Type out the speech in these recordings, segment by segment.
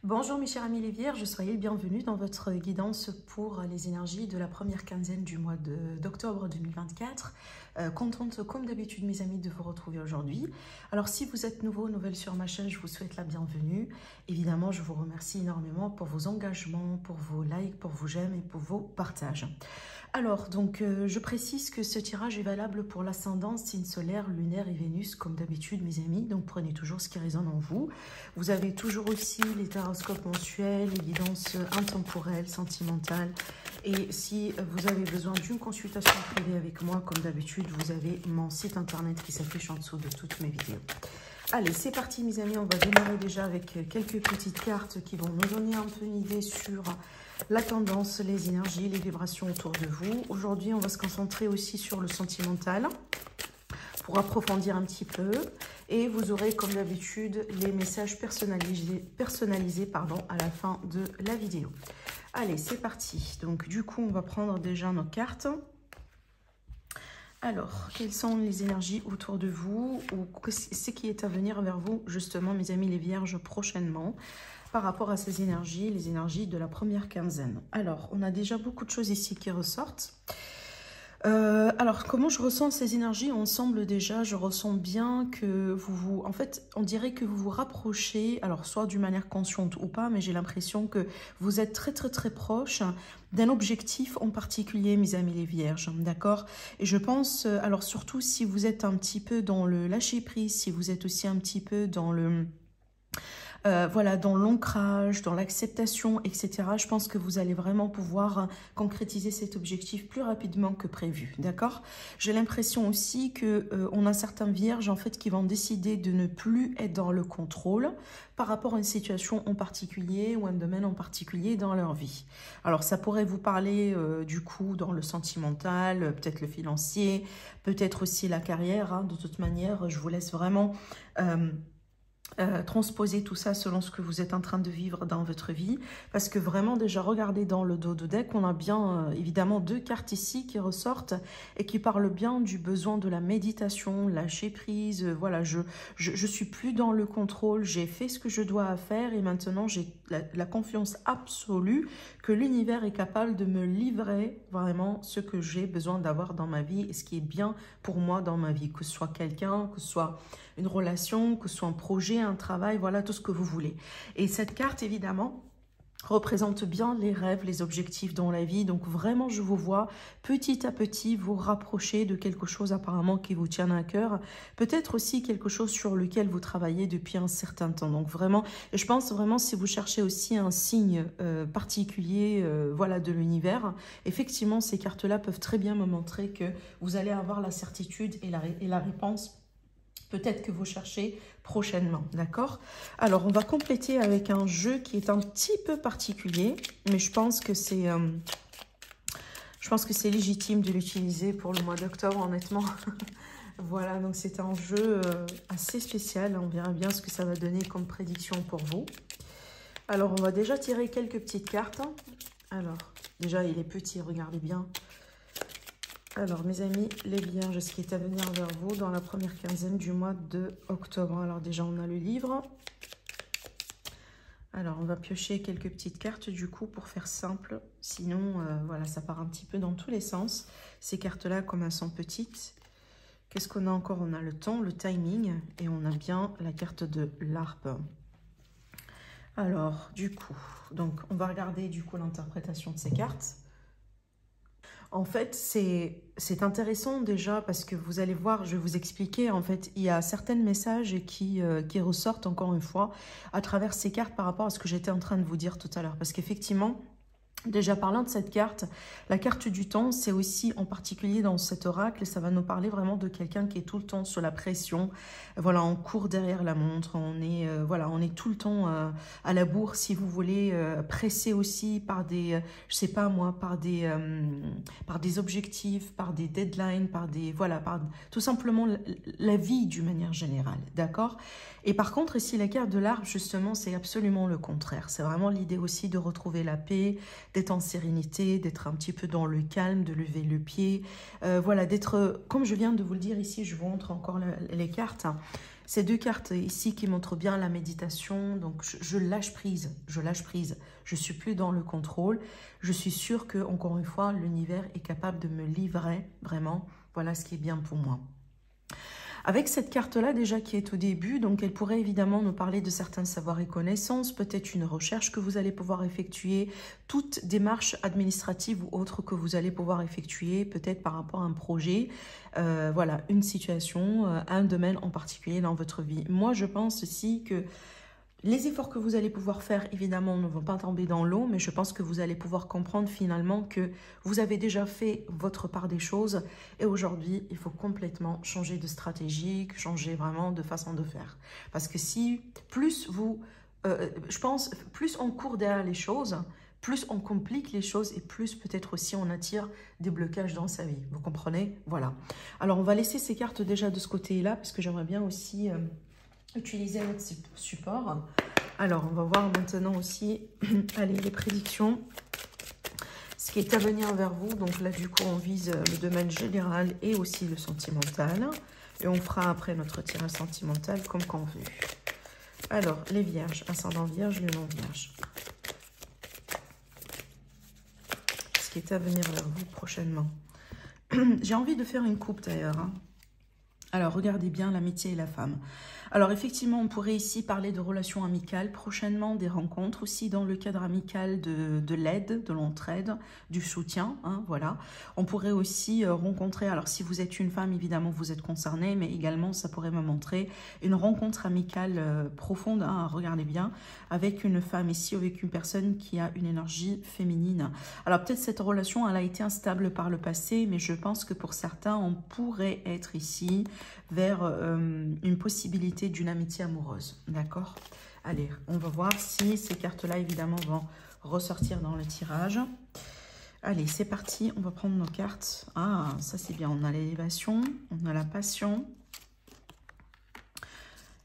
Bonjour mes chers amis les Vierges, soyez les bienvenus dans votre guidance pour les énergies de la première quinzaine du mois d'octobre 2024. Contente comme d'habitude mes amis de vous retrouver aujourd'hui. Alors si vous êtes nouveau, nouvelle sur ma chaîne, je vous souhaite la bienvenue. Évidemment, je vous remercie énormément pour vos engagements, pour vos likes, pour vos j'aime et pour vos partages. Alors, donc, je précise que ce tirage est valable pour l'ascendant, signe solaire, lunaire et Vénus, comme d'habitude, mes amis. Donc, prenez toujours ce qui résonne en vous. Vous avez toujours aussi les taroscopes mensuels, les guidances intemporelles, sentimentales. Et si vous avez besoin d'une consultation privée avec moi, comme d'habitude, vous avez mon site internet qui s'affiche en dessous de toutes mes vidéos. Allez, c'est parti, mes amis. On va démarrer déjà avec quelques petites cartes qui vont nous donner un peu une idée sur la tendance, les énergies, les vibrations autour de vous. Aujourd'hui, on va se concentrer aussi sur le sentimental pour approfondir un petit peu. Et vous aurez, comme d'habitude, les messages personnalisés à la fin de la vidéo. Allez, c'est parti. Donc, du coup, on va prendre déjà nos cartes. Alors, quelles sont les énergies autour de vous ou ce qui est à venir vers vous, justement, mes amis les Vierges, prochainement par rapport à ces énergies, les énergies de la première quinzaine. Alors, on a déjà beaucoup de choses ici qui ressortent. Alors, comment je ressens ces énergies ensemble déjà? Je ressens bien que en fait, on dirait que vous vous rapprochez, alors soit d'une manière consciente ou pas, mais j'ai l'impression que vous êtes très proche d'un objectif en particulier, mes amis les Vierges, d'accord? Et je pense, alors surtout si vous êtes un petit peu dans le lâcher-prise, si vous êtes aussi un petit peu dans le... voilà, dans l'ancrage, dans l'acceptation, etc. Je pense que vous allez vraiment pouvoir concrétiser cet objectif plus rapidement que prévu, d'accord? J'ai l'impression aussi qu'on a certains vierges en fait qui vont décider de ne plus être dans le contrôle par rapport à une situation en particulier ou un domaine en particulier dans leur vie. Alors ça pourrait vous parler du coup dans le sentimental, peut-être le financier, peut-être aussi la carrière, hein. De toute manière, je vous laisse vraiment... transposer tout ça selon ce que vous êtes en train de vivre dans votre vie, parce que vraiment déjà regardez dans le dos de deck, on a bien évidemment deux cartes ici qui ressortent et qui parlent bien du besoin de la méditation, lâcher prise, voilà, je suis plus dans le contrôle, j'ai fait ce que je dois faire et maintenant j'ai la confiance absolue que l'univers est capable de me livrer vraiment ce que j'ai besoin d'avoir dans ma vie et ce qui est bien pour moi dans ma vie, que ce soit quelqu'un, que ce soit une relation, que ce soit un projet, un travail, voilà, tout ce que vous voulez. Et cette carte, évidemment, représente bien les rêves, les objectifs dans la vie. Donc vraiment, je vous vois petit à petit vous rapprocher de quelque chose apparemment qui vous tient à cœur. Peut-être aussi quelque chose sur lequel vous travaillez depuis un certain temps. Donc vraiment, et je pense vraiment si vous cherchez aussi un signe particulier voilà, de l'univers, effectivement, ces cartes-là peuvent très bien me montrer que vous allez avoir la certitude et la réponse peut-être que vous cherchez prochainement, d'accord? Alors, on va compléter avec un jeu qui est un petit peu particulier, mais je pense que c'est légitime de l'utiliser pour le mois d'octobre, honnêtement. Voilà, donc c'est un jeu assez spécial. On verra bien ce que ça va donner comme prédiction pour vous. Alors, on va déjà tirer quelques petites cartes. Alors, déjà, il est petit, regardez bien. Alors, mes amis, les Vierges, ce qui est à venir vers vous dans la première quinzaine du mois de octobre. Alors, déjà, on a le livre. Alors, on va piocher quelques petites cartes, du coup, pour faire simple. Sinon, voilà, ça part un petit peu dans tous les sens. Ces cartes-là, comme elles sont petites. Qu'est-ce qu'on a encore? On a le temps, le timing, et on a bien la carte de l'harpe. Alors, du coup, donc, on va regarder, du coup, l'interprétation de ces cartes. En fait, c'est intéressant déjà parce que vous allez voir, je vais vous expliquer, en fait, il y a certains messages qui ressortent encore une fois à travers ces cartes par rapport à ce que j'étais en train de vous dire tout à l'heure. Parce qu'effectivement, déjà parlant de cette carte, la carte du temps, c'est aussi en particulier dans cet oracle, ça va nous parler vraiment de quelqu'un qui est tout le temps sous la pression. Voilà, on court derrière la montre, voilà, on est tout le temps à la bourre, si vous voulez, pressé aussi par des, je sais pas moi, par des objectifs, par des deadlines, voilà, par tout simplement la vie d'une manière générale, d'accord? Et par contre, ici, la carte de l'arbre, justement, c'est absolument le contraire. C'est vraiment l'idée aussi de retrouver la paix, d'être en sérénité, d'être un petit peu dans le calme, de lever le pied. Voilà, d'être, comme je viens de vous le dire ici, je vous montre encore les cartes. Ces deux cartes ici qui montrent bien la méditation, donc je lâche prise, je lâche prise. Je ne suis plus dans le contrôle. Je suis sûre que, encore une fois, l'univers est capable de me livrer vraiment, voilà ce qui est bien pour moi. Avec cette carte-là déjà qui est au début, donc elle pourrait évidemment nous parler de certains savoirs et connaissances, peut-être une recherche que vous allez pouvoir effectuer, toute démarche administrative ou autre que vous allez pouvoir effectuer, peut-être par rapport à un projet, voilà, une situation, un domaine en particulier dans votre vie. Moi, je pense aussi que les efforts que vous allez pouvoir faire, évidemment, ne vont pas tomber dans l'eau, mais je pense que vous allez pouvoir comprendre finalement que vous avez déjà fait votre part des choses et aujourd'hui, il faut complètement changer de stratégie, changer vraiment de façon de faire. Parce que si plus vous, je pense, plus on court derrière les choses, plus on complique les choses et plus peut-être aussi on attire des blocages dans sa vie. Vous comprenez? Voilà. Alors, on va laisser ces cartes déjà de ce côté-là parce que j'aimerais bien aussi... utiliser notre support. Alors, on va voir maintenant aussi, allez, les prédictions, ce qui est à venir vers vous. Donc là, du coup, on vise le domaine général et aussi le sentimental. Et on fera après notre tirage sentimental comme convenu. Alors, les vierges, ascendant vierge, le non-vierge. Ce qui est à venir vers vous prochainement. J'ai envie de faire une coupe d'ailleurs, hein. Alors, regardez bien l'amitié et la femme. Alors, effectivement, on pourrait ici parler de relations amicales, prochainement des rencontres, aussi dans le cadre amical de l'aide, de l'entraide, du soutien, hein, voilà. On pourrait aussi rencontrer, alors si vous êtes une femme, évidemment, vous êtes concerné, mais également, ça pourrait me montrer une rencontre amicale profonde, hein, regardez bien, avec une femme ici, avec une personne qui a une énergie féminine. Alors, peut-être cette relation, elle a été instable par le passé, mais je pense que pour certains, on pourrait être ici vers une possibilité d'une amitié amoureuse, d'accord? Allez, on va voir si ces cartes-là, évidemment, vont ressortir dans le tirage. Allez, c'est parti, on va prendre nos cartes. Ah, ça c'est bien, on a l'élévation, on a la passion.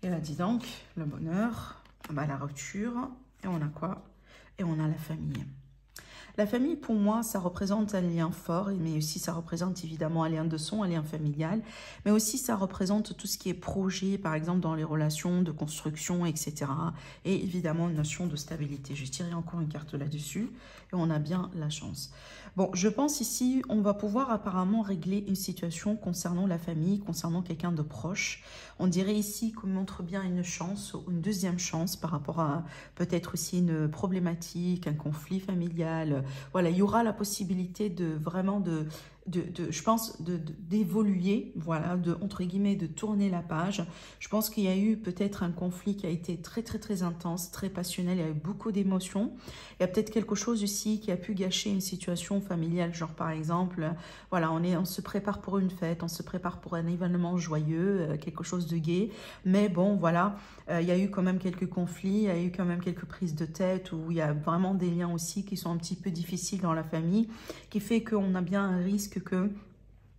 Et là, dis donc, le bonheur, bah, la rupture, et on a quoi? Et on a la famille. La famille, pour moi, ça représente un lien fort, mais aussi ça représente évidemment un lien de son, un lien familial, mais aussi ça représente tout ce qui est projet, par exemple dans les relations de construction, etc. Et évidemment une notion de stabilité. J'ai tiré encore une carte là-dessus et on a bien la chance. Bon, je pense ici, on va pouvoir apparemment régler une situation concernant la famille, concernant quelqu'un de proche. On dirait ici qu'on montre bien une chance, une deuxième chance par rapport à peut-être aussi une problématique, un conflit familial. Voilà, il y aura la possibilité de vraiment je pense, d'évoluer, voilà, entre guillemets, de tourner la page. Je pense qu'il y a eu peut-être un conflit qui a été très, très, très intense, très passionnel, il y a eu beaucoup d'émotions. Il y a peut-être quelque chose aussi qui a pu gâcher une situation familiale, genre par exemple, voilà, on se prépare pour une fête, on se prépare pour un événement joyeux, quelque chose de gai, mais bon, voilà, il y a eu quand même quelques conflits, il y a eu quand même quelques prises de tête, où il y a vraiment des liens aussi qui sont un petit peu difficiles dans la famille, qui fait qu'on a bien un risque que,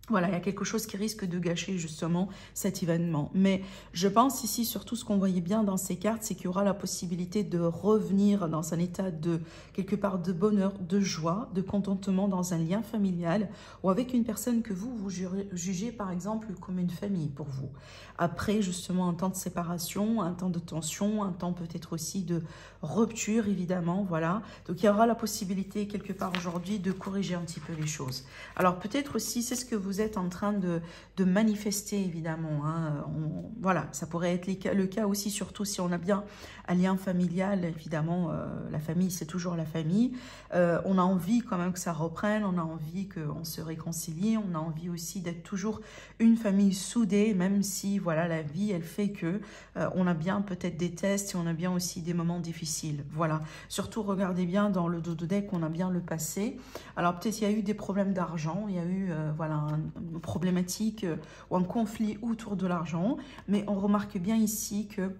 voilà, il y a quelque chose qui risque de gâcher justement cet événement. Mais je pense ici, surtout ce qu'on voyait bien dans ces cartes, c'est qu'il y aura la possibilité de revenir dans un état de, quelque part, de bonheur, de joie, de contentement dans un lien familial ou avec une personne que vous jugez par exemple comme une famille pour vous. Après justement un temps de séparation, un temps de tension, un temps peut-être aussi de rupture évidemment, voilà. Donc il y aura la possibilité quelque part aujourd'hui de corriger un petit peu les choses. Alors peut-être aussi, c'est ce que vous êtes en train de manifester évidemment, hein. Voilà, ça pourrait être le cas aussi, surtout si on a bien un lien familial, évidemment, la famille c'est toujours la famille. On a envie quand même que ça reprenne, on a envie qu'on se réconcilie, on a envie aussi d'être toujours une famille soudée, même si voilà, la vie elle fait que on a bien peut-être des tests et on a bien aussi des moments difficiles. Voilà, surtout regardez bien dans le dos de deck, on a bien le passé. Alors peut-être il y a eu des problèmes d'argent, il y a eu voilà, une problématique ou un conflit autour de l'argent, mais on remarque bien ici que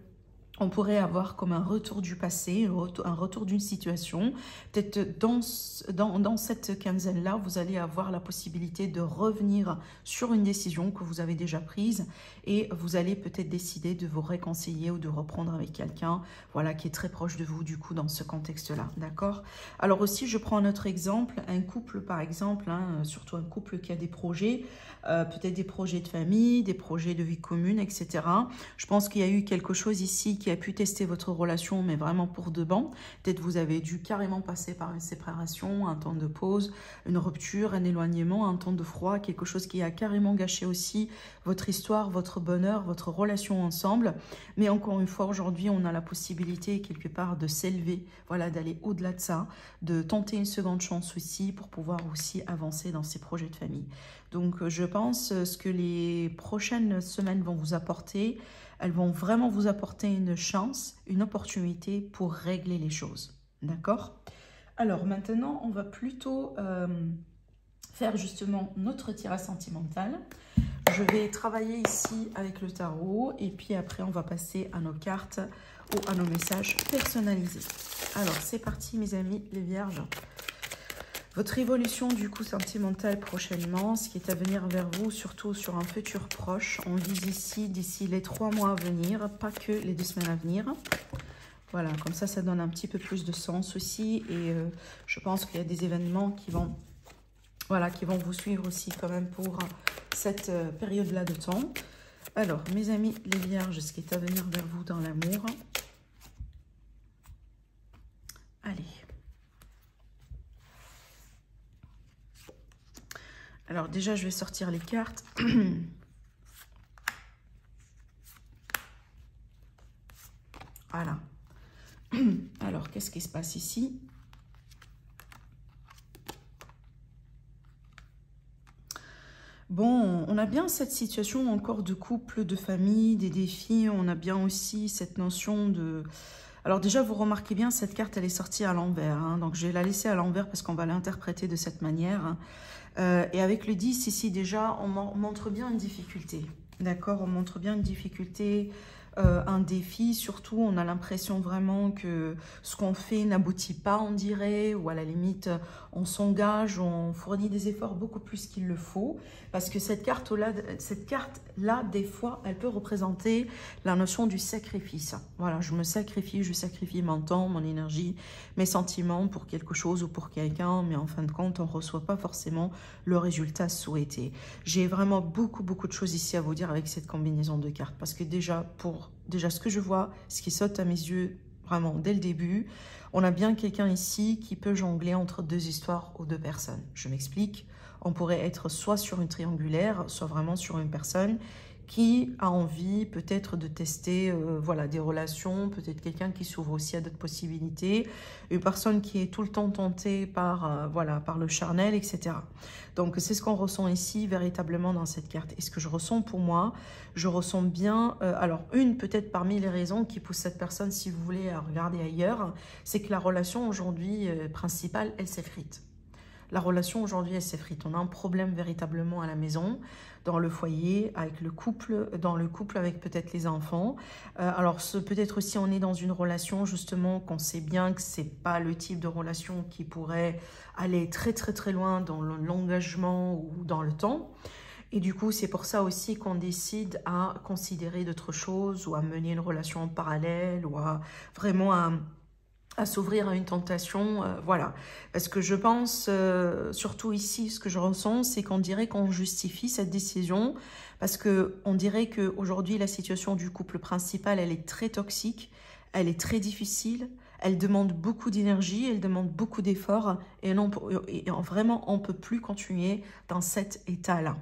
On pourrait avoir comme un retour du passé, un retour d'une situation. Peut-être dans cette quinzaine-là, vous allez avoir la possibilité de revenir sur une décision que vous avez déjà prise et vous allez peut-être décider de vous réconcilier ou de reprendre avec quelqu'un, voilà, qui est très proche de vous du coup dans ce contexte-là, d'accord? Alors aussi, je prends un autre exemple, un couple par exemple, hein, surtout un couple qui a des projets, peut-être des projets de famille, des projets de vie commune, etc. Je pense qu'il y a eu quelque chose ici qui a pu tester votre relation, mais vraiment pour de bon. Peut-être vous avez dû carrément passer par une séparation, un temps de pause, une rupture, un éloignement, un temps de froid, quelque chose qui a carrément gâché aussi votre histoire, votre bonheur, votre relation ensemble. Mais encore une fois, aujourd'hui, on a la possibilité quelque part de s'élever, voilà, d'aller au-delà de ça, de tenter une seconde chance aussi pour pouvoir aussi avancer dans ces projets de famille. Donc, je pense ce que les prochaines semaines vont vous apporter, elles vont vraiment vous apporter une chance, une opportunité pour régler les choses. D'accord? Alors, maintenant, on va plutôt faire justement notre tirage sentimental. Je vais travailler ici avec le tarot et puis après, on va passer à nos cartes ou à nos messages personnalisés. Alors, c'est parti, mes amis, les vierges. Votre évolution du coup sentimentale prochainement, ce qui est à venir vers vous, surtout sur un futur proche. On vise ici d'ici les 3 mois à venir, pas que les 2 semaines à venir. Voilà, comme ça donne un petit peu plus de sens aussi. Et je pense qu'il y a des événements qui vont, voilà, qui vont vous suivre aussi quand même pour cette période-là de temps. Alors, mes amis les vierges, ce qui est à venir vers vous dans l'amour. Allez. Alors déjà, je vais sortir les cartes. Voilà. Alors, qu'est-ce qui se passe ici? Bon, on a bien cette situation encore de couple, de famille, des défis. On a bien aussi cette notion de... Alors déjà, vous remarquez bien, cette carte, elle est sortie à l'envers. Hein, donc, je vais la laisser à l'envers parce qu'on va l'interpréter de cette manière. Hein. Et avec le 10, ici, déjà, on montre bien une difficulté. D'accord? On montre bien une difficulté, un défi. Surtout, on a l'impression vraiment que ce qu'on fait n'aboutit pas, on dirait. Ou à la limite, on s'engage, on fournit des efforts beaucoup plus qu'il le faut. Parce que cette carte-là, des fois, elle peut représenter la notion du sacrifice. Voilà, je sacrifie mon temps, mon énergie, mes sentiments pour quelque chose ou pour quelqu'un. Mais en fin de compte, on ne reçoit pas forcément le résultat souhaité. J'ai vraiment beaucoup de choses ici à vous dire avec cette combinaison de cartes. Parce que déjà, ce que je vois, ce qui saute à mes yeux vraiment dès le début, on a bien quelqu'un ici qui peut jongler entre 2 histoires ou 2 personnes. Je m'explique. On pourrait être soit sur une triangulaire, soit vraiment sur une personne qui a envie peut-être de tester voilà, des relations, peut-être quelqu'un qui s'ouvre aussi à d'autres possibilités, une personne qui est tout le temps tentée par, voilà, par le charnel, etc. Donc, c'est ce qu'on ressent ici véritablement dans cette carte. Et ce que je ressens pour moi, je ressens bien, alors peut-être parmi les raisons qui poussent cette personne, si vous voulez, à regarder ailleurs, c'est que la relation aujourd'hui principale, elle s'effrite. La relation aujourd'hui, elle s'effrite. On a un problème véritablement à la maison, dans le foyer, avec le couple, dans le couple avec peut-être les enfants. Alors peut-être aussi on est dans une relation justement qu'on sait bien que c'est pas le type de relation qui pourrait aller très loin dans l'engagement ou dans le temps. Et du coup, c'est pour ça aussi qu'on décide à considérer d'autres choses ou à mener une relation en parallèle ou à vraiment à s'ouvrir à une tentation, voilà. Parce que je pense, surtout ici, ce que je ressens, c'est qu'on dirait qu'on justifie cette décision, parce qu'on dirait qu'aujourd'hui, la situation du couple principal, elle est très toxique, elle est très difficile, elle demande beaucoup d'énergie, elle demande beaucoup d'efforts, et vraiment, on ne peut plus continuer dans cet état-là.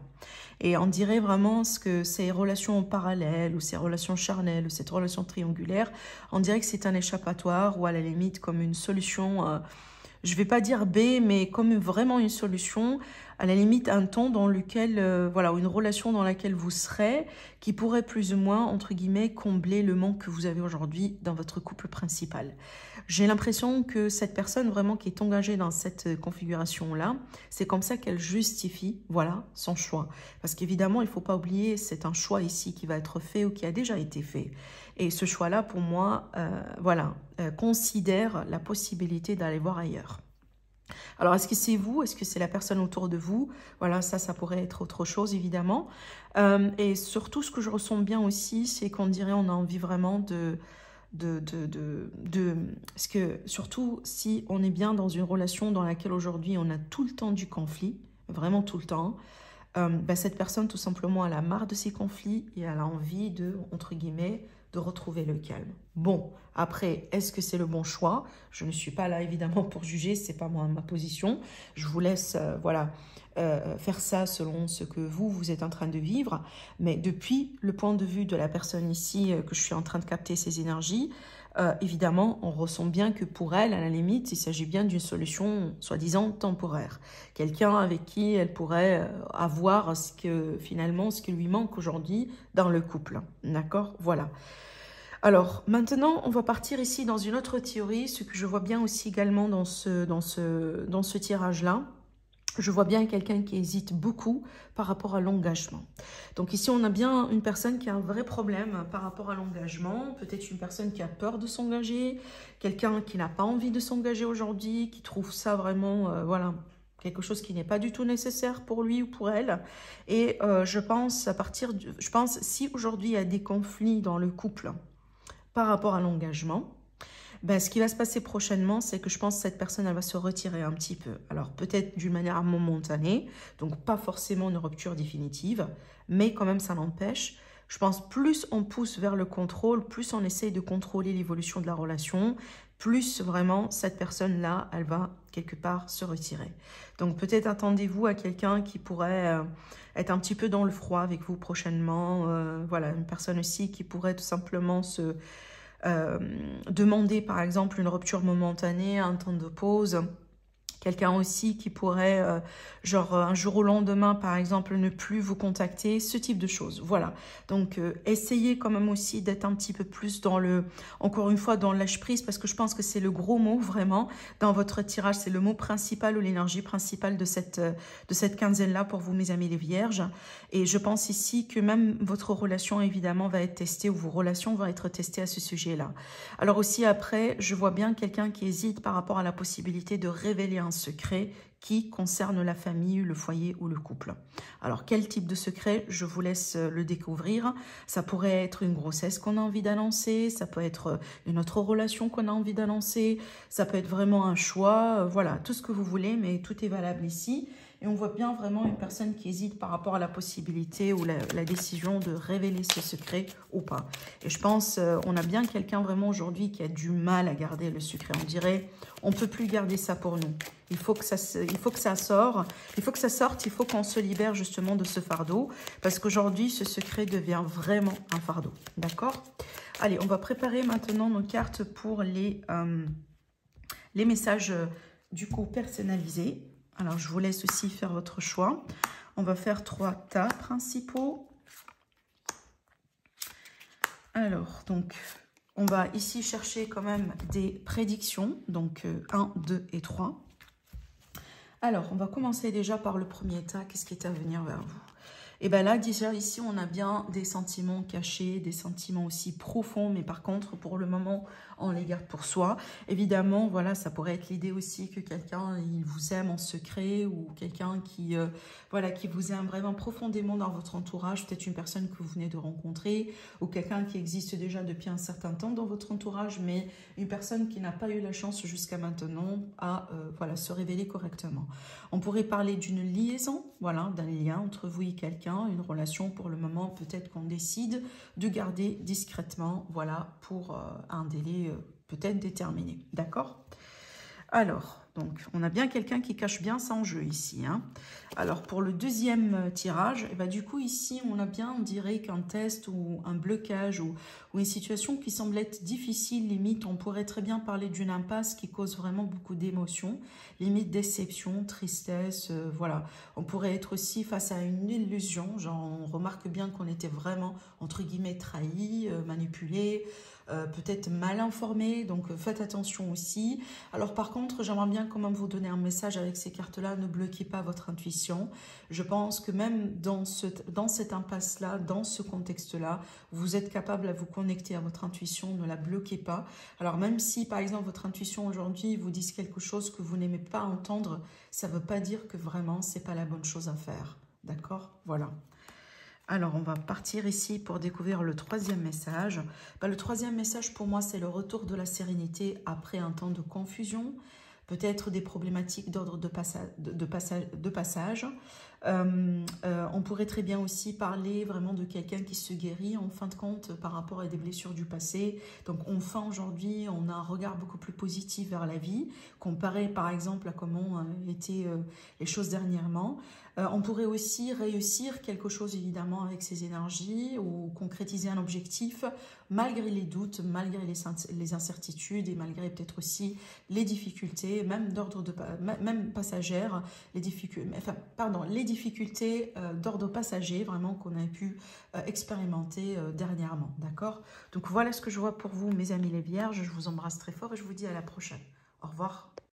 Et on dirait vraiment que ces relations en parallèle, ou ces relations charnelles, ou cette relation triangulaire, on dirait que c'est un échappatoire, ou à la limite comme une solution, je ne vais pas dire B, mais comme vraiment une solution à la limite un temps dans lequel, voilà, une relation dans laquelle vous serez, qui pourrait plus ou moins, entre guillemets, combler le manque que vous avez aujourd'hui dans votre couple principal. J'ai l'impression que cette personne vraiment qui est engagée dans cette configuration-là, c'est comme ça qu'elle justifie, voilà, son choix. Parce qu'évidemment, il ne faut pas oublier, c'est un choix ici qui va être fait ou qui a déjà été fait. Et ce choix-là, pour moi, voilà, considère la possibilité d'aller voir ailleurs. Alors, est-ce que c'est vous? Est-ce que c'est la personne autour de vous? Voilà, ça pourrait être autre chose, évidemment. Et surtout, ce que je ressens bien aussi, c'est qu'on dirait on a envie vraiment parce que surtout si on est bien dans une relation dans laquelle aujourd'hui on a tout le temps du conflit, vraiment tout le temps, ben cette personne tout simplement elle a marre de ces conflits et elle a envie de, entre guillemets, de retrouver le calme. Bon, après, est-ce que c'est le bon choix? Je ne suis pas là évidemment pour juger, c'est pas moi ma position. Je vous laisse voilà, faire ça selon ce que vous êtes en train de vivre. Mais depuis le point de vue de la personne ici que je suis en train de capter ces énergies, évidemment, on ressent bien que pour elle, à la limite, il s'agit bien d'une solution soi-disant temporaire. Quelqu'un avec qui elle pourrait avoir finalement ce qui lui manque aujourd'hui dans le couple. D'accord? Voilà. Alors, maintenant, on va partir ici dans une autre théorie, ce que je vois bien aussi également dans ce tirage-là. Je vois bien quelqu'un qui hésite beaucoup par rapport à l'engagement. Donc ici, on a bien une personne qui a un vrai problème par rapport à l'engagement. Peut-être une personne qui a peur de s'engager, quelqu'un qui n'a pas envie de s'engager aujourd'hui, qui trouve ça vraiment, voilà, quelque chose qui n'est pas du tout nécessaire pour lui ou pour elle. Et je pense, si aujourd'hui il y a des conflits dans le couple par rapport à l'engagement, ben, ce qui va se passer prochainement, c'est que je pense que cette personne, elle va se retirer un petit peu. Alors, peut-être d'une manière momentanée, donc pas forcément une rupture définitive, mais quand même, ça n'empêche. Je pense plus on pousse vers le contrôle, plus on essaye de contrôler l'évolution de la relation, plus vraiment, cette personne-là, elle va quelque part se retirer. Donc, peut-être attendez-vous à quelqu'un qui pourrait être un petit peu dans le froid avec vous prochainement. Voilà, une personne aussi qui pourrait tout simplement demander par exemple une rupture momentanée, un temps de pause. Quelqu'un aussi qui pourrait, genre un jour au lendemain, par exemple, ne plus vous contacter, ce type de choses. Voilà. Donc, essayez quand même aussi d'être un petit peu plus dans encore une fois, dans le lâche-prise, parce que je pense que c'est le gros mot, vraiment, dans votre tirage. C'est le mot principal ou l'énergie principale de cette quinzaine-là pour vous, mes amis les vierges. Et je pense ici que même votre relation, évidemment, va être testée, ou vos relations vont être testées à ce sujet-là. Alors aussi, après, je vois bien quelqu'un qui hésite par rapport à la possibilité de révéler un secret qui concerne la famille, le foyer ou le couple. Alors, quel type de secret? Je vous laisse le découvrir. Ça pourrait être une grossesse qu'on a envie d'annoncer, ça peut être une autre relation qu'on a envie d'annoncer, ça peut être vraiment un choix, voilà, tout ce que vous voulez, mais tout est valable ici. Et on voit bien vraiment une personne qui hésite par rapport à la possibilité ou la décision de révéler ce secret ou pas. Et je pense, on a bien quelqu'un vraiment aujourd'hui qui a du mal à garder le secret. On dirait, on ne peut plus garder ça pour nous. Il faut que ça sorte, il faut qu'on se libère justement de ce fardeau. Parce qu'aujourd'hui, ce secret devient vraiment un fardeau. D'accord? Allez, on va préparer maintenant nos cartes pour les messages du coup personnalisés. Alors, je vous laisse aussi faire votre choix. On va faire 3 tas principaux. Alors, donc, on va ici chercher quand même des prédictions. Donc, 1, 2 et 3. Alors, on va commencer déjà par le premier tas. Qu'est-ce qui est à venir vers vous? Et bien là, déjà ici, on a bien des sentiments cachés, des sentiments aussi profonds, mais par contre, pour le moment, on les garde pour soi. Évidemment, voilà, ça pourrait être l'idée aussi que quelqu'un, il vous aime en secret, ou quelqu'un qui, voilà, qui vous aime vraiment profondément dans votre entourage, peut-être une personne que vous venez de rencontrer, ou quelqu'un qui existe déjà depuis un certain temps dans votre entourage, mais une personne qui n'a pas eu la chance jusqu'à maintenant à voilà, se révéler correctement. On pourrait parler d'une liaison, voilà, d'un lien entre vous et quelqu'un, une relation pour le moment, peut-être qu'on décide de garder discrètement, voilà, pour un délai peut-être déterminé, d'accord? Alors, Donc, on a bien quelqu'un qui cache bien ça en jeu ici. Hein. Alors, pour le deuxième tirage, et ben, du coup, ici, on a bien, on dirait qu'un test ou un blocage ou une situation qui semble être difficile, limite, on pourrait très bien parler d'une impasse qui cause vraiment beaucoup d'émotions, limite déception, tristesse, voilà. On pourrait être aussi face à une illusion, genre on remarque bien qu'on était vraiment, entre guillemets, trahi, manipulé, peut-être mal informé, donc faites attention aussi. Alors par contre, j'aimerais bien quand même vous donner un message avec ces cartes-là, ne bloquez pas votre intuition. Je pense que même dans cette impasse-là, dans ce contexte-là, vous êtes capable à vous connecter à votre intuition, ne la bloquez pas. Alors même si par exemple votre intuition aujourd'hui vous dit quelque chose que vous n'aimez pas entendre, ça ne veut pas dire que vraiment c'est pas la bonne chose à faire. D'accord? Voilà. Alors, on va partir ici pour découvrir le troisième message. Le troisième message, pour moi, c'est le retour de la sérénité après un temps de confusion, peut-être des problématiques d'ordre de passage. On pourrait très bien aussi parler vraiment de quelqu'un qui se guérit en fin de compte par rapport à des blessures du passé. Donc enfin aujourd'hui on a un regard beaucoup plus positif vers la vie comparé par exemple à comment étaient les choses dernièrement. On pourrait aussi réussir quelque chose évidemment avec ces énergies ou concrétiser un objectif malgré les doutes, malgré les incertitudes et malgré peut-être aussi les difficultés, même d'ordre de même passagères, les difficultés d'ordre passager vraiment qu'on a pu expérimenter dernièrement, d'accord? Donc voilà ce que je vois pour vous mes amis les vierges, je vous embrasse très fort et je vous dis à la prochaine. Au revoir.